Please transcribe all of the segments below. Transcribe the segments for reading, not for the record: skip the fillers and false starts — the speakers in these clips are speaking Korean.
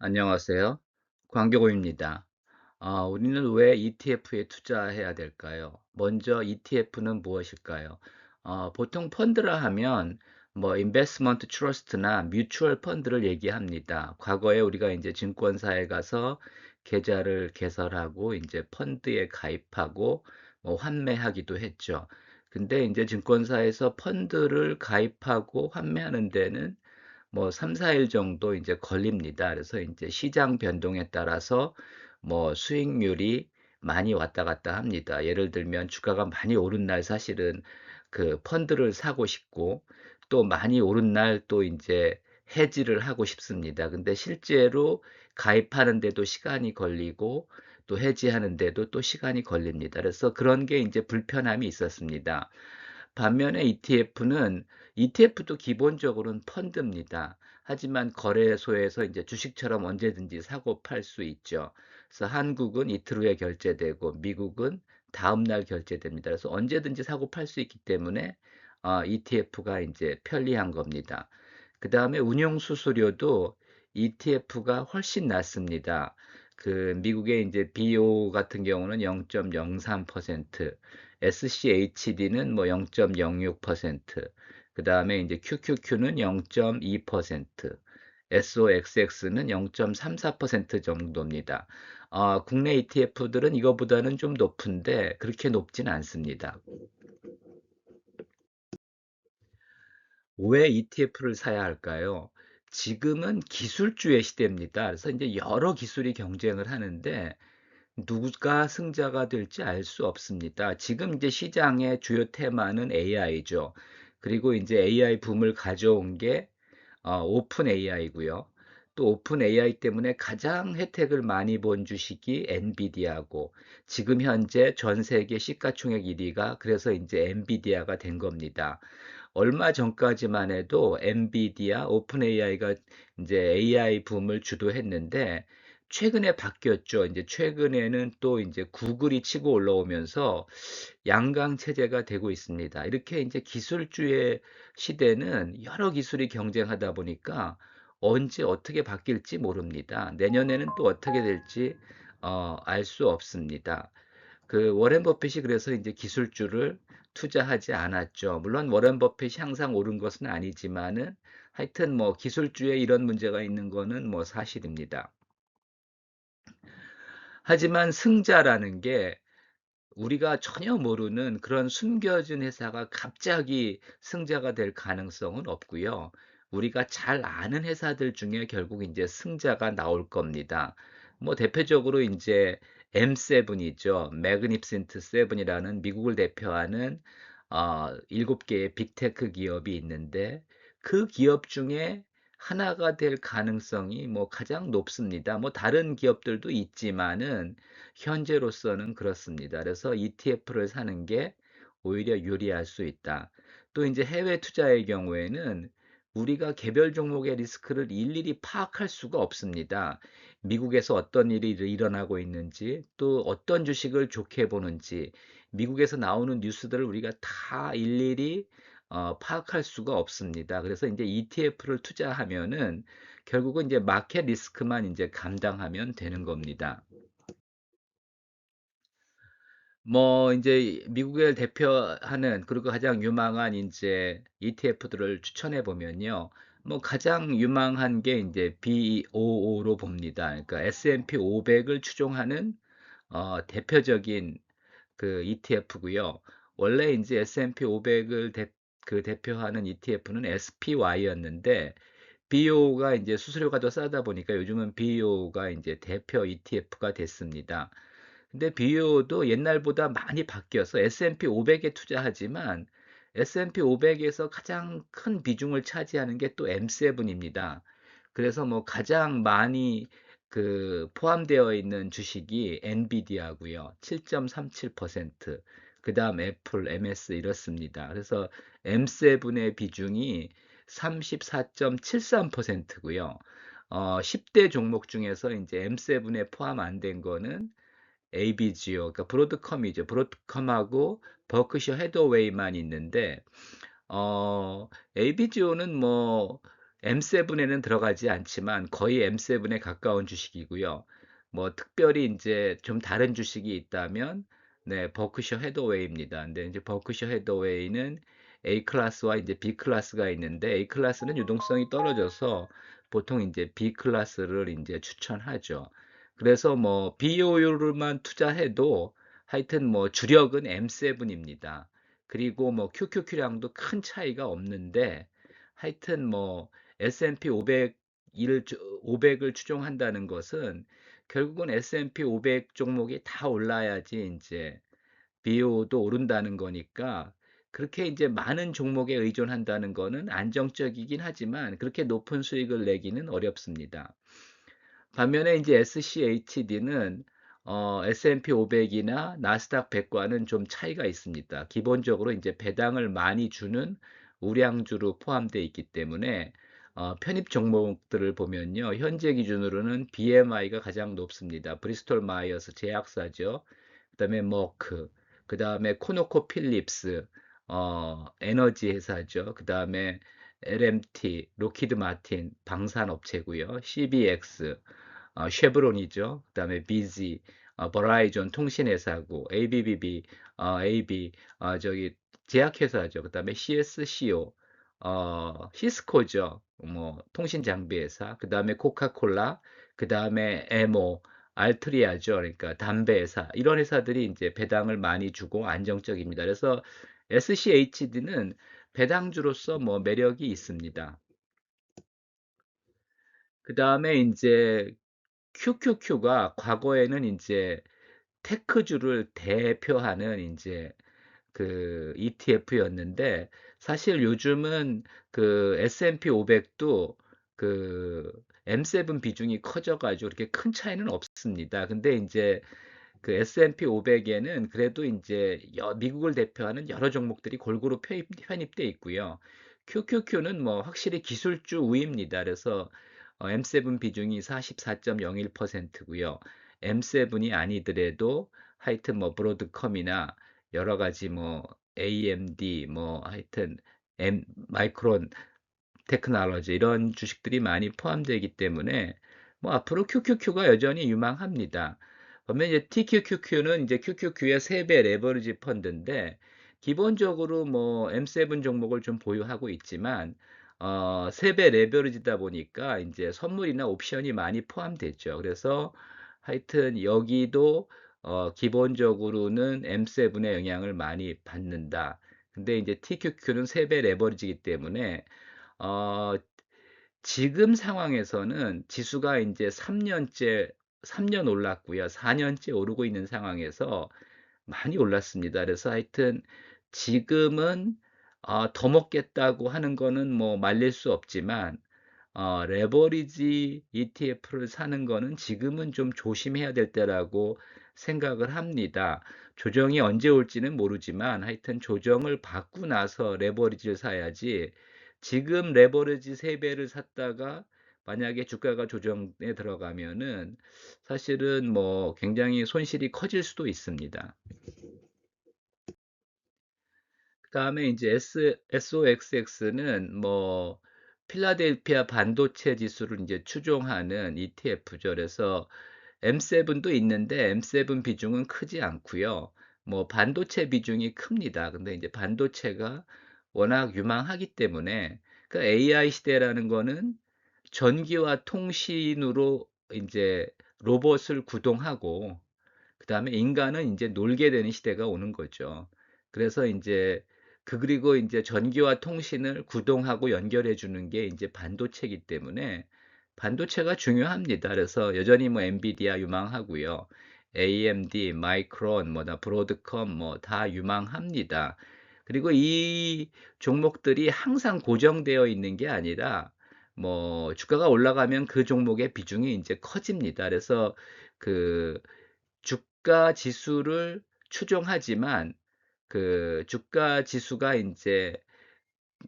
안녕하세요. 광교고입니다. 우리는 왜 ETF에 투자해야 될까요? 먼저 ETF는 무엇일까요? 보통 펀드라 하면 뭐 인베스트먼트 트러스트나 뮤추얼 펀드를 얘기합니다. 과거에 우리가 이제 증권사에 가서 계좌를 개설하고 이제 펀드에 가입하고 뭐 환매하기도 했죠. 근데 이제 증권사에서 펀드를 가입하고 환매하는 데는 뭐 3, 4일 정도 이제 걸립니다. 그래서 이제 시장 변동에 따라서 뭐 수익률이 많이 왔다 갔다 합니다. 예를 들면 주가가 많이 오른 날 사실은 그 펀드를 사고 싶고 또 많이 오른 날 또 이제 해지를 하고 싶습니다. 근데 실제로 가입하는데도 시간이 걸리고 또 해지하는데도 또 시간이 걸립니다. 그래서 그런 게 이제 불편함이 있었습니다. 반면에 ETF도 기본적으로는 펀드입니다. 하지만 거래소에서 이제 주식처럼 언제든지 사고 팔 수 있죠. 그래서 한국은 이틀 후에 결제되고 미국은 다음 날 결제됩니다. 그래서 언제든지 사고 팔 수 있기 때문에 ETF가 이제 편리한 겁니다. 그 다음에 운용 수수료도 ETF가 훨씬 낮습니다. 그 미국의 이제 BO 같은 경우는 0.03%, SCHD는 뭐 0.06%, 그 다음에 이제 QQQ는 0.2%, SOXX는 0.34% 정도입니다. 국내 ETF들은 이거보다는 좀 높은데 그렇게 높진 않습니다. 왜 ETF를 사야 할까요? 지금은 기술주의 시대입니다. 그래서 이제 여러 기술이 경쟁을 하는데 누가 승자가 될지 알 수 없습니다. 지금 이제 시장의 주요 테마는 AI죠. 그리고 이제 AI 붐을 가져온 게 오픈 AI고요. 또 오픈 AI 때문에 가장 혜택을 많이 본 주식이 엔비디아고 지금 현재 전 세계 시가총액 1위가 그래서 이제 엔비디아가 된 겁니다. 얼마 전까지만 해도 엔비디아, 오픈 AI가 이제 AI 붐을 주도했는데 최근에 바뀌었죠. 이제 최근에는 또 이제 구글이 치고 올라오면서 양강 체제가 되고 있습니다. 이렇게 이제 기술주의 시대는 여러 기술이 경쟁하다 보니까 언제 어떻게 바뀔지 모릅니다. 내년에는 또 어떻게 될지 알 수 없습니다. 그 워렌 버핏이 그래서 이제 기술주를 투자하지 않았죠. 물론 워렌 버핏이 항상 옳은 것은 아니지만은 하여튼 뭐 기술주에 이런 문제가 있는 거는 뭐 사실입니다. 하지만 승자라는 게 우리가 전혀 모르는 그런 숨겨진 회사가 갑자기 승자가 될 가능성은 없고요. 우리가 잘 아는 회사들 중에 결국 이제 승자가 나올 겁니다. 뭐 대표적으로 이제 M7이죠. 매그니피센트 세븐이라는 미국을 대표하는 7개의 빅테크 기업이 있는데 그 기업 중에 하나가 될 가능성이 뭐 가장 높습니다. 뭐 다른 기업들도 있지만은 현재로서는 그렇습니다. 그래서 ETF를 사는 게 오히려 유리할 수 있다. 또 이제 해외 투자의 경우에는 우리가 개별 종목의 리스크를 일일이 파악할 수가 없습니다. 미국에서 어떤 일이 일어나고 있는지, 또 어떤 주식을 좋게 보는지, 미국에서 나오는 뉴스들을 우리가 다 일일이 파악할 수가 없습니다. 그래서 이제 ETF를 투자하면은 결국은 이제 마켓 리스크만 이제 감당하면 되는 겁니다. 뭐 이제 미국을 대표하는 그리고 가장 유망한 이제 ETF들을 추천해 보면요. 뭐 가장 유망한 게 이제 BOO로 봅니다. 그러니까 S&P 500을 추종하는 대표적인 그 ETF고요. 원래 이제 S&P 500을 그 대표하는 ETF는 SPY였는데 BO가 이제 수수료가 더 싸다 보니까 요즘은 BO가 이제 대표 ETF가 됐습니다. 근데 BO도 옛날보다 많이 바뀌어서 S&P 500에 투자하지만 S&P 500에서 가장 큰 비중을 차지하는 게 또 M7입니다. 그래서 뭐 가장 많이 그 포함되어 있는 주식이 엔비디아고요. 7.37%. 그다음 애플, MS 이렇습니다. 그래서 M7의 비중이 34.73%고요. 10대 종목 중에서 이제 M7에 포함 안 된 거는 ABGO, 그러니까 브로드컴이죠. 브로드컴하고 버크셔 해더웨이만 있는데 ABGO는 뭐 M7에는 들어가지 않지만 거의 M7에 가까운 주식이고요. 뭐 특별히 이제 좀 다른 주식이 있다면 네, 버크셔 해더웨이입니다. 근데 이제 버크셔 해더웨이는 A 클래스와 이제 B 클래스가 있는데 A 클래스는 유동성이 떨어져서 보통 이제 B 클래스를 이제 추천하죠. 그래서 뭐 BOU를만 투자해도 하여튼 뭐 주력은 M7입니다. 그리고 뭐 QQQ량도 큰 차이가 없는데 하여튼 뭐 S&P 500을 추종한다는 것은 결국은 S&P 500 종목이 다 올라야지 이제 BO도 오른다는 거니까 그렇게 이제 많은 종목에 의존한다는 거는 안정적이긴 하지만 그렇게 높은 수익을 내기는 어렵습니다. 반면에 이제 SCHD는 S&P 500이나 나스닥 100과는 좀 차이가 있습니다. 기본적으로 이제 배당을 많이 주는 우량주로 포함되어 있기 때문에 편입 종목들을 보면요. 현재 기준으로는 BMI가 가장 높습니다. 브리스톨 마이어스 제약사죠. 그다음에 머크, 그다음에 코노코 필립스, 에너지 회사죠. 그다음에 LMT, 로키드 마틴 방산업체고요. CBX, 쉐브론이죠. 그다음에 BZ, 버라이전 통신회사고, ABBB, AB, 저기 제약회사죠. 그다음에 CSCO, 시스코죠. 뭐 통신장비회사. 그다음에 코카콜라, 그다음에 에모, 알트리아죠. 그러니까 담배 회사. 이런 회사들이 이제 배당을 많이 주고 안정적입니다. 그래서 SCHD는 배당주로서 뭐 매력이 있습니다. 그다음에 이제 QQQ가 과거에는 이제 테크주를 대표하는 이제 그 ETF였는데 사실 요즘은 그 S&P 500도 그 M7 비중이 커져가지고 그렇게 큰 차이는 없습니다. 근데 이제 그 S&P 500에는 그래도 이제 미국을 대표하는 여러 종목들이 골고루 편입돼 있고요. QQQ는 뭐 확실히 기술주 우위입니다. 그래서 M7 비중이 44.01%고요. M7이 아니더라도 하여튼 뭐 브로드컴이나 여러 가지 뭐 AMD 뭐 하여튼 마이크론 테크놀로지 이런 주식들이 많이 포함되기 때문에 뭐 앞으로 QQQ가 여전히 유망합니다. 그러면 이제 TQQQ는 이제 QQQ의 3배 레버리지 펀드인데 기본적으로 뭐 M7 종목을 좀 보유하고 있지만 3배 레버리지다 보니까 이제 선물이나 옵션이 많이 포함되죠. 그래서 하여튼 여기도 기본적으로는 M7의 영향을 많이 받는다. 근데 이제 TQQ는 3배 레버리지이기 때문에 어, 지금 상황에서는 지수가 이제 3년 올랐고요. 4년째 오르고 있는 상황에서 많이 올랐습니다. 그래서 하여튼 지금은 더 먹겠다고 하는 거는 뭐 말릴 수 없지만 레버리지 ETF를 사는 거는 지금은 좀 조심해야 될 때라고 생각을 합니다. 조정이 언제 올지는 모르지만 하여튼 조정을 받고 나서 레버리지를 사야지 지금 레버리지 3배를 샀다가 만약에 주가가 조정에 들어가면은 사실은 뭐 굉장히 손실이 커질 수도 있습니다. 그다음에 이제 SOXX는 뭐 필라델피아 반도체 지수를 이제 추종하는 ETF죠. 그래서 M7도 있는데 M7 비중은 크지 않고요. 뭐 반도체 비중이 큽니다. 근데 이제 반도체가 워낙 유망하기 때문에 그 AI 시대라는 거는 전기와 통신으로 이제 로봇을 구동하고 그다음에 인간은 이제 놀게 되는 시대가 오는 거죠. 그래서 이제 그리고 이제 전기와 통신을 구동하고 연결해 주는 게 이제 반도체이기 때문에 반도체가 중요합니다. 그래서 여전히 뭐 엔비디아 유망하고요. AMD, 마이크론, 뭐다 브로드컴 뭐 다 유망합니다. 그리고 이 종목들이 항상 고정되어 있는 게 아니라 뭐 주가가 올라가면 그 종목의 비중이 이제 커집니다. 그래서 그 주가 지수를 추종하지만 그 주가 지수가 이제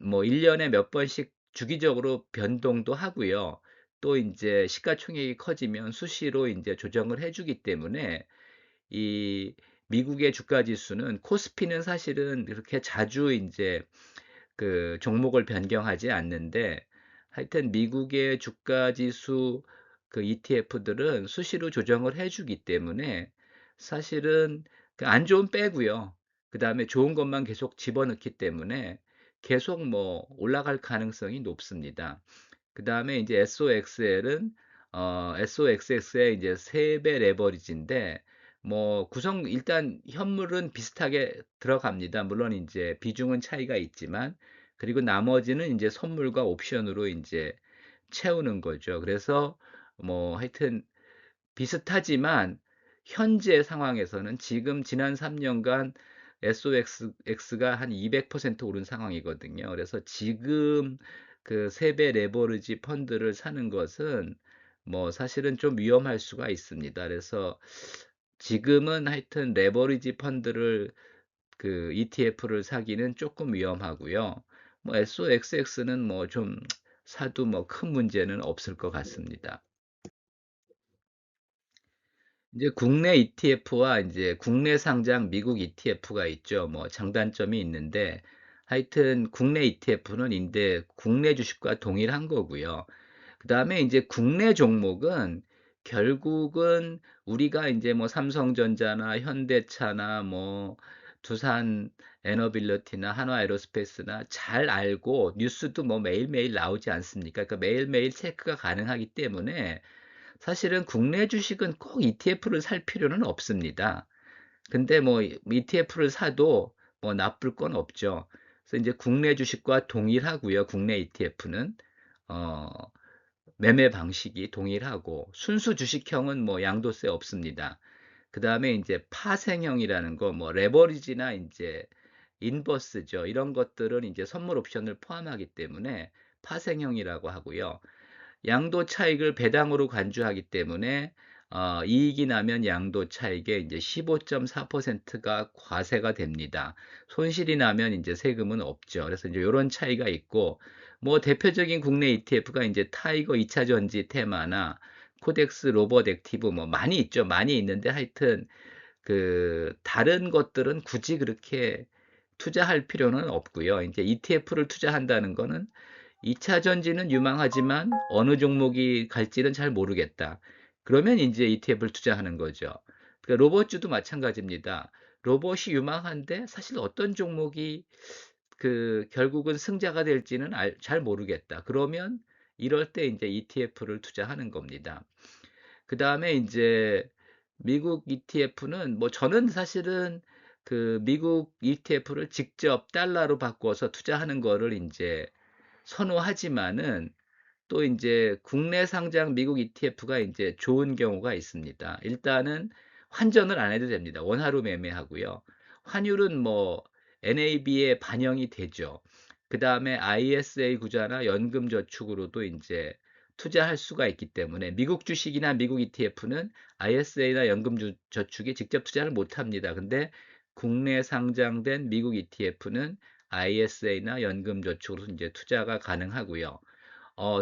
뭐 1년에 몇 번씩 주기적으로 변동도 하고요. 또 이제 시가총액이 커지면 수시로 이제 조정을 해주기 때문에 이 미국의 주가 지수는 코스피는 사실은 그렇게 자주 이제 그 종목을 변경하지 않는데 하여튼 미국의 주가 지수 그 ETF들은 수시로 조정을 해주기 때문에 사실은 그 안 좋은 빼고요. 그 다음에 좋은 것만 계속 집어넣기 때문에 계속 뭐 올라갈 가능성이 높습니다. 그 다음에 이제 SOXL은 SOXX의 이제 3배 레버리지인데 뭐 구성 일단 현물은 비슷하게 들어갑니다. 물론 이제 비중은 차이가 있지만 그리고 나머지는 이제 선물과 옵션으로 이제 채우는 거죠. 그래서 뭐 하여튼 비슷하지만 현재 상황에서는 지금 지난 3년간 SOX가 한 200% 오른 상황이거든요. 그래서 지금 그 3배 레버리지 펀드를 사는 것은 뭐 사실은 좀 위험할 수가 있습니다. 그래서 지금은 하여튼 레버리지 펀드를 그 ETF를 사기는 조금 위험하고요. 뭐 SOXX는 뭐 좀 사도 뭐 큰 문제는 없을 것 같습니다. 이제 국내 ETF와 이제 국내 상장 미국 ETF가 있죠. 뭐 장단점이 있는데 하여튼 국내 ETF는 인데 국내 주식과 동일한 거고요. 그다음에 이제 국내 종목은 결국은 우리가 이제 뭐 삼성전자나 현대차나 뭐 두산 에너빌리티나 한화에로스페이스나 잘 알고 뉴스도 뭐 매일매일 나오지 않습니까? 그러니까 매일매일 체크가 가능하기 때문에 사실은 국내 주식은 꼭 ETF를 살 필요는 없습니다. 근데 뭐 ETF를 사도 뭐 나쁠 건 없죠. 그래서 이제 국내 주식과 동일하고요. 국내 ETF는 어, 매매 방식이 동일하고 순수 주식형은 뭐 양도세 없습니다. 그 다음에 이제 파생형이라는 거, 뭐 레버리지나 이제 인버스죠. 이런 것들은 이제 선물 옵션을 포함하기 때문에 파생형이라고 하고요. 양도 차익을 배당으로 간주하기 때문에 이익이 나면 양도 차익의 이제 15.4%가 과세가 됩니다. 손실이 나면 이제 세금은 없죠. 그래서 이제 이런 차이가 있고 뭐 대표적인 국내 ETF가 이제 타이거 2차 전지 테마나 코덱스 로봇 액티브 뭐 많이 있죠. 많이 있는데 하여튼 그 다른 것들은 굳이 그렇게 투자할 필요는 없고요. 이제 ETF를 투자한다는 거는 2차 전지는 유망하지만 어느 종목이 갈지는 잘 모르겠다. 그러면 이제 ETF를 투자하는 거죠. 그러니까 로봇주도 마찬가지입니다. 로봇이 유망한데 사실 어떤 종목이 그 결국은 승자가 될지는 잘 모르겠다. 그러면 이럴 때 이제 ETF를 투자하는 겁니다. 그 다음에 이제 미국 ETF는 뭐 저는 사실은 그 미국 ETF를 직접 달러로 바꿔서 투자하는 거를 이제 선호하지만은 또 이제 국내 상장 미국 ETF가 이제 좋은 경우가 있습니다. 일단은 환전을 안 해도 됩니다. 원화로 매매하고요. 환율은 뭐 NAB에 반영이 되죠. 그 다음에 ISA 구자나 연금저축으로도 이제 투자할 수가 있기 때문에 미국 주식이나 미국 ETF는 ISA나 연금저축이 직접 투자를 못 합니다. 근데 국내 상장된 미국 ETF는 ISA나 연금저축으로 이제 투자가 가능하고요.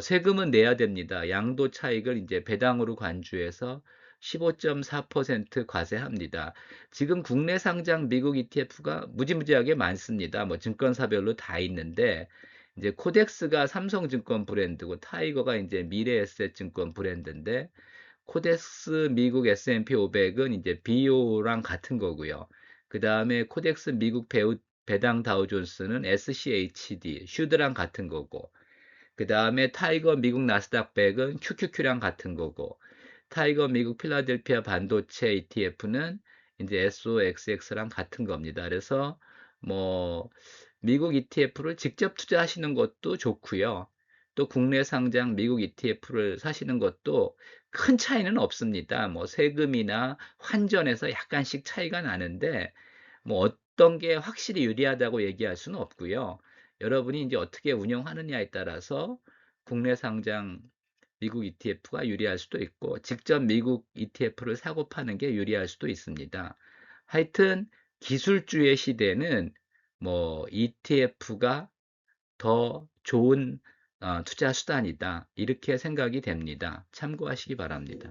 세금은 내야 됩니다. 양도 차익을 이제 배당으로 간주해서 15.4% 과세합니다. 지금 국내 상장 미국 ETF가 무지무지하게 많습니다. 뭐 증권사별로 다 있는데 이제 코덱스가 삼성증권 브랜드고 타이거가 이제 미래에셋증권 브랜드인데 코덱스 미국 S&P 500은 이제 BO랑 같은 거고요. 그 다음에 코덱스 미국 배당 다우존스는 SCHD, 슈드랑 같은 거고. 그 다음에 타이거 미국 나스닥 100은 QQQ랑 같은 거고, 타이거 미국 필라델피아 반도체 ETF는 이제 SOXX랑 같은 겁니다. 그래서 뭐 미국 ETF를 직접 투자하시는 것도 좋고요. 또 국내 상장 미국 ETF를 사시는 것도 큰 차이는 없습니다. 뭐 세금이나 환전에서 약간씩 차이가 나는데 뭐 어떤 게 확실히 유리하다고 얘기할 수는 없고요. 여러분이 이제 어떻게 운영하느냐에 따라서 국내 상장 미국 ETF가 유리할 수도 있고 직접 미국 ETF를 사고 파는 게 유리할 수도 있습니다. 하여튼 기술주의 시대는 뭐 ETF가 더 좋은 투자 수단이다. 이렇게 생각이 됩니다. 참고하시기 바랍니다.